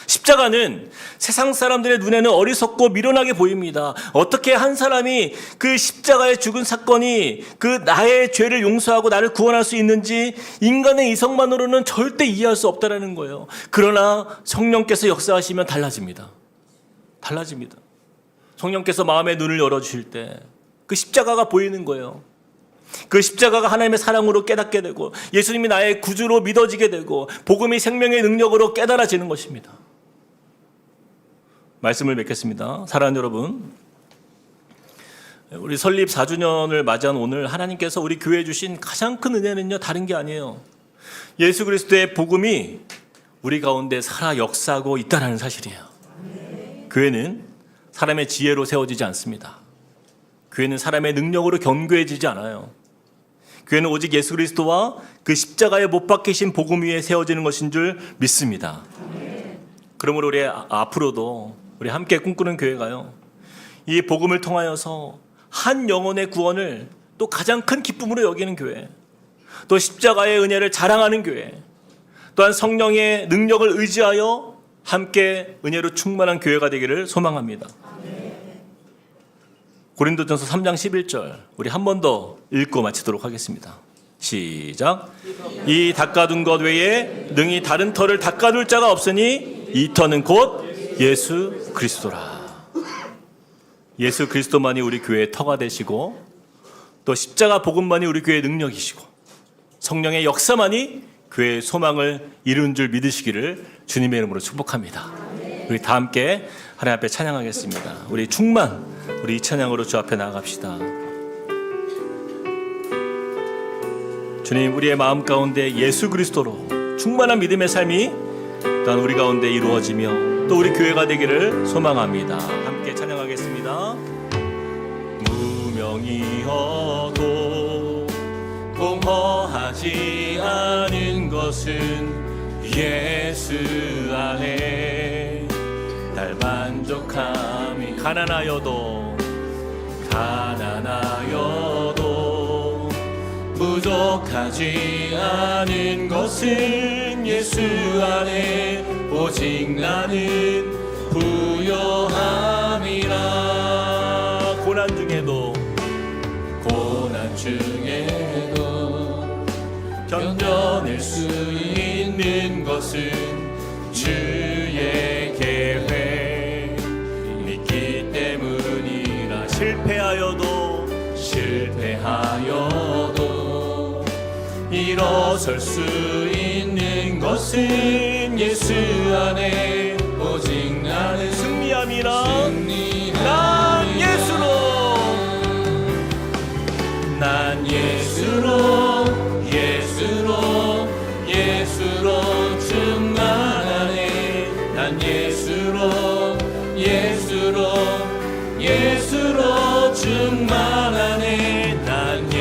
십자가는 세상 사람들의 눈에는 어리석고 미련하게 보입니다. 어떻게 한 사람이 그 십자가에 죽은 사건이 그 나의 죄를 용서하고 나를 구원할 수 있는지 인간의 이성만으로는 절대 이해할 수 없다는 거예요. 그러나 성령께서 역사하시면 달라집니다. 달라집니다. 성령께서 마음의 눈을 열어주실 때 그 십자가가 보이는 거예요. 그 십자가가 하나님의 사랑으로 깨닫게 되고 예수님이 나의 구주로 믿어지게 되고 복음이 생명의 능력으로 깨달아지는 것입니다. 말씀을 맺겠습니다. 사랑하는 여러분, 우리 설립 4주년을 맞이한 오늘 하나님께서 우리 교회에 주신 가장 큰 은혜는요, 다른 게 아니에요. 예수 그리스도의 복음이 우리 가운데 살아 역사하고 있다는 사실이에요. 교회는 사람의 지혜로 세워지지 않습니다. 교회는 사람의 능력으로 견고해지지 않아요. 교회는 오직 예수 그리스도와 그 십자가에 못 박히신 복음 위에 세워지는 것인 줄 믿습니다. 그러므로 우리 앞으로도 우리 함께 꿈꾸는 교회가요, 이 복음을 통하여서 한 영혼의 구원을 또 가장 큰 기쁨으로 여기는 교회, 또 십자가의 은혜를 자랑하는 교회, 또한 성령의 능력을 의지하여 함께 은혜로 충만한 교회가 되기를 소망합니다. 고린도전서 3장 11절 우리 한 번 더 읽고 마치도록 하겠습니다. 시작. 이 닦아둔 것 외에 능히 다른 터를 닦아둘 자가 없으니 이 터는 곧 예수 그리스도라. 예수 그리스도만이 우리 교회의 터가 되시고 또 십자가 복음만이 우리 교회의 능력이시고 성령의 역사만이 교회의 소망을 이루는 줄 믿으시기를 주님의 이름으로 축복합니다. 우리 다 함께 하나님 앞에 찬양하겠습니다. 우리 충만, 우리 이 찬양으로 주 앞에 나아갑시다. 주님, 우리의 마음 가운데 예수 그리스도로 충만한 믿음의 삶이 또한 우리 가운데 이루어지며 또 우리 교회가 되기를 소망합니다. 함께 찬양하겠습니다. 무명이어도 공허하지 않은 것은 예수 안에 날 만족함이 가난하여도 부족하지 않은 것은 예수 안에 오직 나는 부요함이라. 고난 중에도 견뎌낼 수 있는 것은 주의 계획 믿기 때문이라. 실패하여도 일어설 수 있는 것은 예수 안에 오직 나는 승리함이라. 난 예수로 충만하네. 난 예수로 충만하네. 난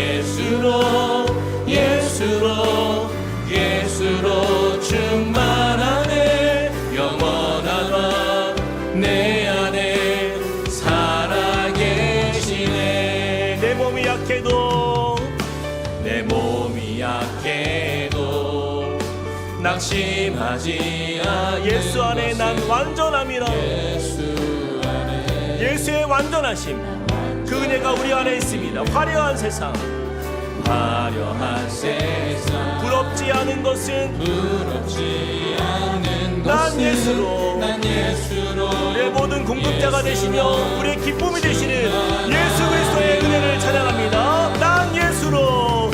예수로 충만하네. 영원한 내 안에 살아계시네. 내 몸이 약해도 낙심하지 않네. 예수 안에 난 완전함이라. 예수의 완전하심, 그 은혜가 우리 안에 있습니다. 화려한 세상 부럽지 않은 것은 난 예수로 내 모든 공급자가 되시며 우리의 기쁨이 되시는 예수 그리스도의 은혜를 찬양합니다. 난 예수로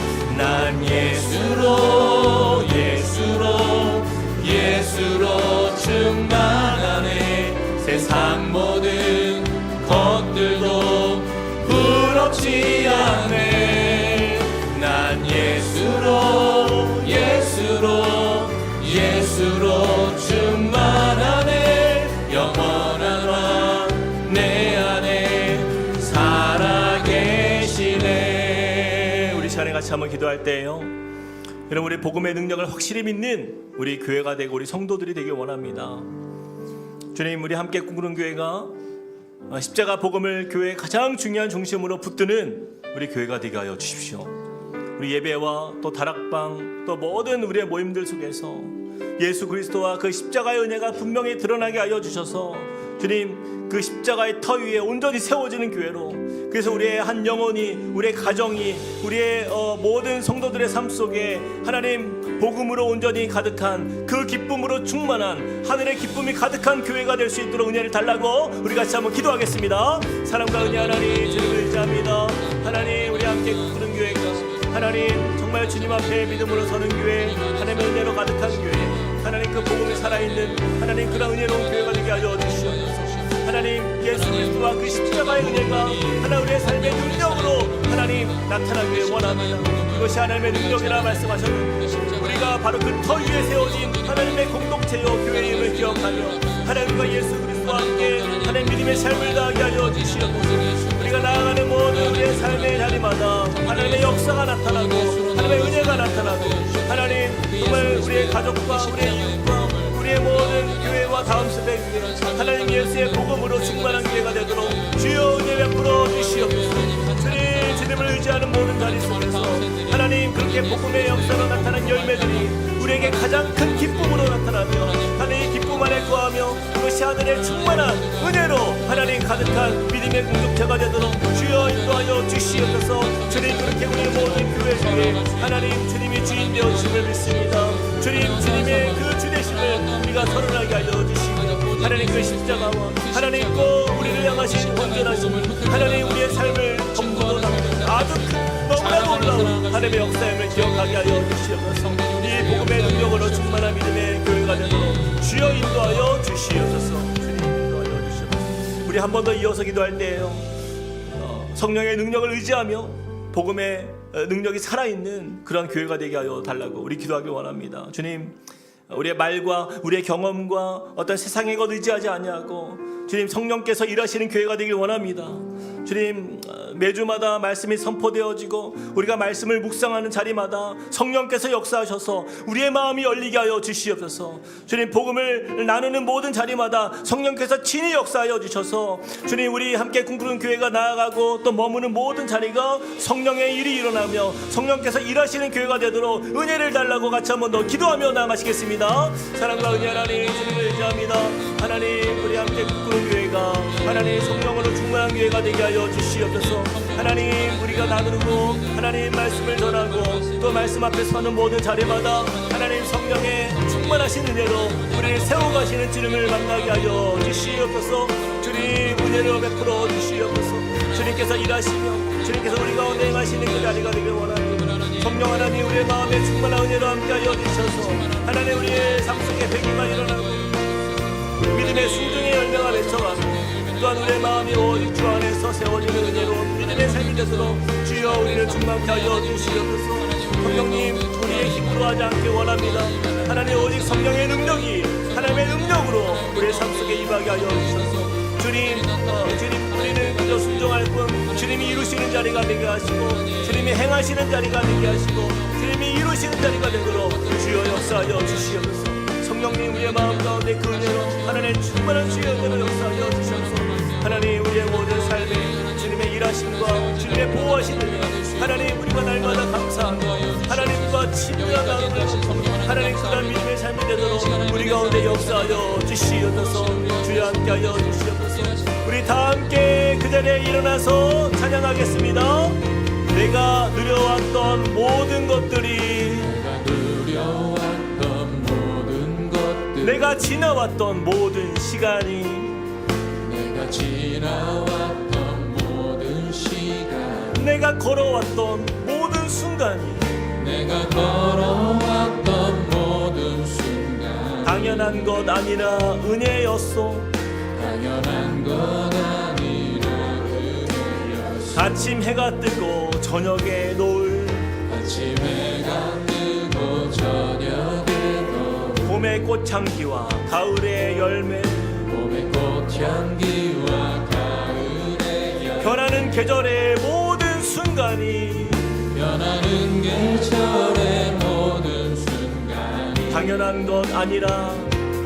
충만하네. 세상 모든 것들도 부럽지 않네. 난 예수로 충만하네. 영원한 왕 내 안에 살아계시네. 우리 시간에 같이 한번 기도할 때예요. 여러분, 우리 복음의 능력을 확실히 믿는 우리 교회가 되고 우리 성도들이 되길 원합니다. 주님, 우리 함께 꿈꾸는 교회가 십자가 복음을 교회의 가장 중요한 중심으로 붙드는 우리 교회가 되게 하여 주십시오. 우리 예배와 또 다락방 또 모든 우리의 모임들 속에서 예수 그리스도와 그 십자가의 은혜가 분명히 드러나게 하여 주셔서 주님, 그 십자가의 터 위에 온전히 세워지는 교회로, 그래서 우리의 한 영혼이, 우리의 가정이, 우리의 모든 성도들의 삶 속에 하나님 복음으로 온전히 가득한, 그 기쁨으로 충만한 하늘의 기쁨이 가득한 교회가 될 수 있도록 은혜를 달라고 우리 같이 한번 기도하겠습니다. 사랑과 은혜 하나님 주님을 의지합니다. 하나님, 우리 함께 꿈꾸는 교회가 하나님 정말 주님 앞에 믿음으로 서는 교회, 하나님의 은혜로 가득한 교회, 하나님 그 복음이 살아있는 하나님 그런 은혜로운 교회가 되게 하여 주시옵소서. 하나님, 예수 그리스도와 그 십자가의 은혜가 하나 우리의 삶의 능력으로 하나님 나타나기를 원합니다. 이것이 하나님의 능력이라 말씀하셨는데, 우리가 바로 그 터 위에 세워진 하나님의 공동체요 교회임을 기억하며 하나님과 예수 그리스도와 함께 하나님 믿음의 삶을 다하게 하여 주시옵소서. 우리가 나아가는 모든 우리의 삶의 자리마다 하나님의 역사가 나타나고 하나님의 은혜가 나타나고, 하나님 정말 우리의 가족과 우리의 이웃과 우리의 모든 교회와 다음 세대 위에 하나님 예수의 복음으로 충만한 교회가 되도록 주여 은혜 베풀어 주시옵소서. 주님을 의지하는 모든 자리 속에서 하나님 그렇게 복음의 역사로 나타난 열매들이 우리에게 가장 큰 기쁨으로 나타나며 하나님 기쁨 안에 거하며 그것이 하늘의 충만한 은혜로 하나님 가득한 믿음의 공동체가 되도록 주여 인도하여 주시옵소서. 주님, 그렇게 우리 모든 교회 중에 하나님 주님이 주인 되어 주심을 믿습니다. 주님의 그 주되심을 우리가 선언하게 하여 주시고, 하나님 그 십자가와 하나님 꼭 우리를 향하신 온전하신 하나님 우리의 삶을 전부도 아주 큰 너무나도 놀라운 하나님의 역사임을 기억하게 하여 주시옵소서. 이 복음의 능력으로 충만한 믿음의 교회가 되도록 주여 인도하여 주시옵소서. 주님 인도하여 주시옵소서. 우리 한 번 더 이어서 기도할 때에요, 성령의 능력을 의지하며 복음의 능력이 살아있는 그런 교회가 되게 하여 달라고 우리 기도하기 원합니다. 주님, 우리의 말과 우리의 경험과 어떤 세상의 것 의지하지 아니하고 주님 성령께서 일하시는 교회가 되길 원합니다. 주님, 매주마다 말씀이 선포되어지고 우리가 말씀을 묵상하는 자리마다 성령께서 역사하셔서 우리의 마음이 열리게 하여 주시옵소서. 주님, 복음을 나누는 모든 자리마다 성령께서 친히 역사하여 주셔서 주님, 우리 함께 꿈꾸는 교회가 나아가고 또 머무는 모든 자리가 성령의 일이 일어나며 성령께서 일하시는 교회가 되도록 은혜를 달라고 같이 한번 더 기도하며 나아가시겠습니다. 사랑과 은혜 하나님 주님을 의지합니다. 하나님, 우리 함께 꿈꾸는 교회가 하나님 성령으로 충만한 교회가 되게 하여 주시옵소서. 하나님, 우리가 나누고 하나님 말씀을 전하고 또 말씀 앞에 서는 모든 자리마다 하나님 성령의 충만하신 은혜로 우리를 세워가시는 주님을 만나게 하여 주시옵소서. 주님, 은혜로 베풀어 주시옵소서. 주님께서 일하시며 주님께서 우리 가운데 행하시는 그 자리가 되길 원합니다. 성령 하나님, 우리의 마음에 충만한 은혜로 함께하여 주셔서 하나님, 우리의 삶 속에 회개가 일어나고 믿음의 순종의 열매가 맺혀가고 또한 우리의 마음이 오직 주 안에서 세워지는 은혜로 믿음의 삶이 되도록 주여 우리를 충만케 하여 주시옵소서. 성령님, 우리의 힘으로 하지 않게 원합니다. 하나님, 오직 성령의 능력이 하나님의 능력으로 우리의 삶 속에 임하게 하여 주셔서 주님, 우리는 그저 순종할 뿐 주님이 이루시는 자리가 되게 하시고 주님이 행하시는 자리가 되게 하시고 주님이 이루시는 자리가 되도록 주여 역사하여 주시옵소서. 성령님, 우리의 마음 가운데 그 은혜로 하나님의 충만한 주의 은혜로 역사하여 주셔서 하나님, 우리의 모든 삶에 주님의 일하심과 주님의 보호하신 은혜 하나님, 우리가 날마다 감사하고 하나님과 친밀한 나눔을 하나님 그런 믿음의 삶이 되도록 우리 가운데 역사하여 주시옵소서. 주여 함께하여 주시옵소서. 우리 다 함께 그 자리에 일어나서 찬양하겠습니다. 내가 누려왔던 모든 것들이 내가 지나왔던 모든 시간이 내가 지나왔던 모든 시간 내가 걸어왔던 모든 순간이 내가 걸어왔던 모든 순간 당연한 것 아니라 은혜였소. 당연한 것 아니라 은혜였소. 아침 해가 뜨고 저녁에 노을 아침 해가 뜨고 저녁에 봄의 꽃향기와 가을의 열매 봄의 꽃향기와 가을의 열매 변하는 계절의 모든 순간이 변하는 계절의 모든 순간이 당연한 것 아니라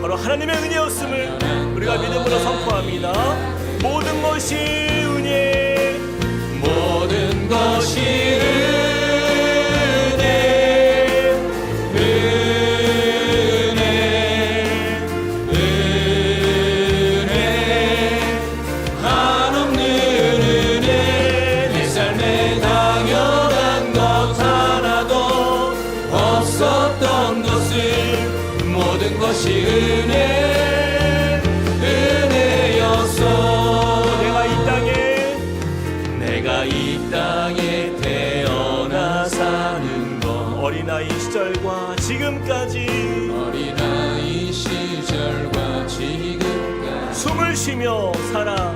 바로 하나님의 은혜였음을 우리가 믿음으로 선포합니다. 모든 것이 은혜, 모든 것이 은혜, 은혜였소. 내가 이 땅에 태어나 사는 것 어린아이 시절과 지금까지 숨을 쉬며 살아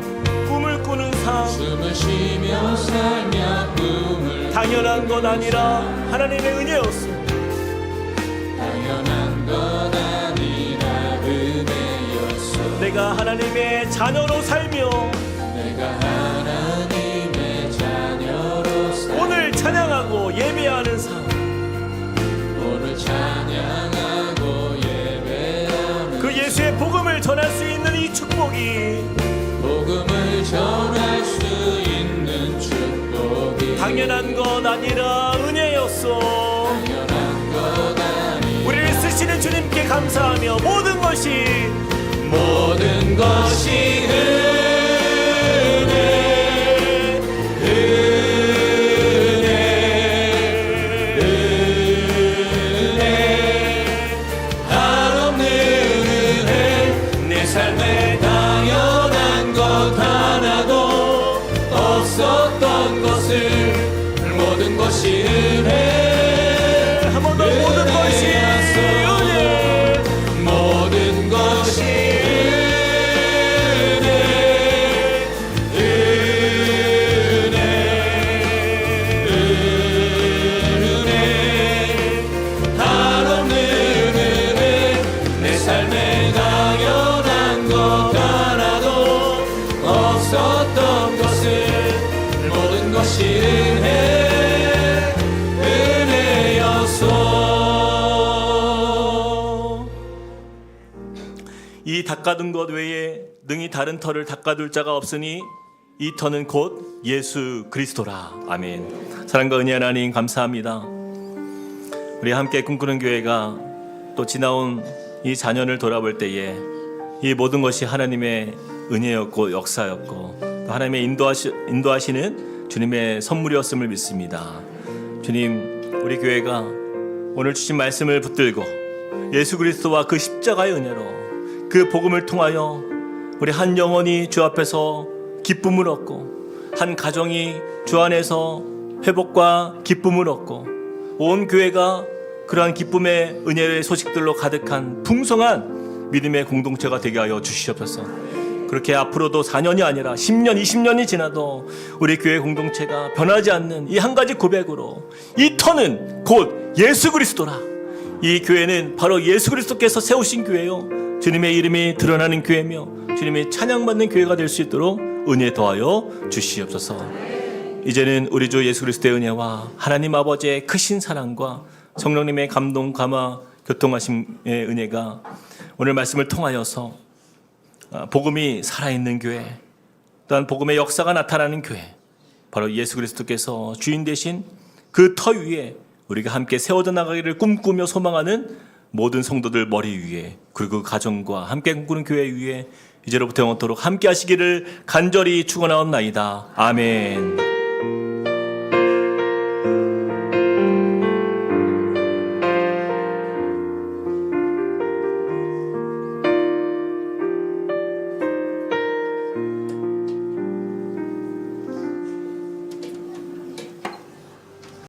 꿈을 꾸는 삶 숨을 쉬며 살며 꿈을 당연한 것 아니라 하나님의 은혜였소. 당연한 것 내가 하나님의 자녀로 살며 내가 하나님의 자녀로 살며 오늘 찬양하고 예배하는 삶 오늘 찬양하고 예배하는 그 예수의 복음을 전할 수 있는 이 축복이 복음을 전할 수 있는 축복이 당연한 것 아니라 은혜였소. 당연한 것 아니라 우리를 쓰시는 주님께 감사하며 모든 것이 은혜, 은혜, 은혜, 한없는 은혜. 내 삶에 당연한 것 하나도 없었던 것을 모든 것이 은혜. 한 번 더 모든 것이 은혜. 모든 것이 은혜. 이 닦아둔 것 외에 능히 다른 터를 닦아둘 자가 없으니 이 터는 곧 예수 그리스도라. 아멘. 사랑과 은혜 하나님 감사합니다. 우리 함께 꿈꾸는 교회가 또 지나온 이 자년을 돌아볼 때에 이 모든 것이 하나님의 은혜였고 역사였고 또 하나님의 인도하시는 주님의 선물이었음을 믿습니다. 주님, 우리 교회가 오늘 주신 말씀을 붙들고 예수 그리스도와 그 십자가의 은혜로 그 복음을 통하여 우리 한 영혼이 주 앞에서 기쁨을 얻고 한 가정이 주 안에서 회복과 기쁨을 얻고 온 교회가 그러한 기쁨의 은혜의 소식들로 가득한 풍성한 믿음의 공동체가 되게 하여 주시옵소서. 그렇게 앞으로도 4년이 아니라 10년, 20년이 지나도 우리 교회 공동체가 변하지 않는 이 한 가지 고백으로 이 터는 곧 예수 그리스도라. 이 교회는 바로 예수 그리스도께서 세우신 교회요, 주님의 이름이 드러나는 교회며 주님의 찬양받는 교회가 될 수 있도록 은혜 더하여 주시옵소서. 이제는 우리 주 예수 그리스도의 은혜와 하나님 아버지의 크신 사랑과 성령님의 감동, 감화, 교통하심의 은혜가 오늘 말씀을 통하여서 복음이 살아있는 교회, 또한 복음의 역사가 나타나는 교회, 바로 예수 그리스도께서 주인 되신 그 터 위에 우리가 함께 세워져 나가기를 꿈꾸며 소망하는 모든 성도들 머리 위에, 그리고 가정과 함께 꿈꾸는 교회 위에 이제로부터 영원토록 함께 하시기를 간절히 축원하옵나이다. 아멘.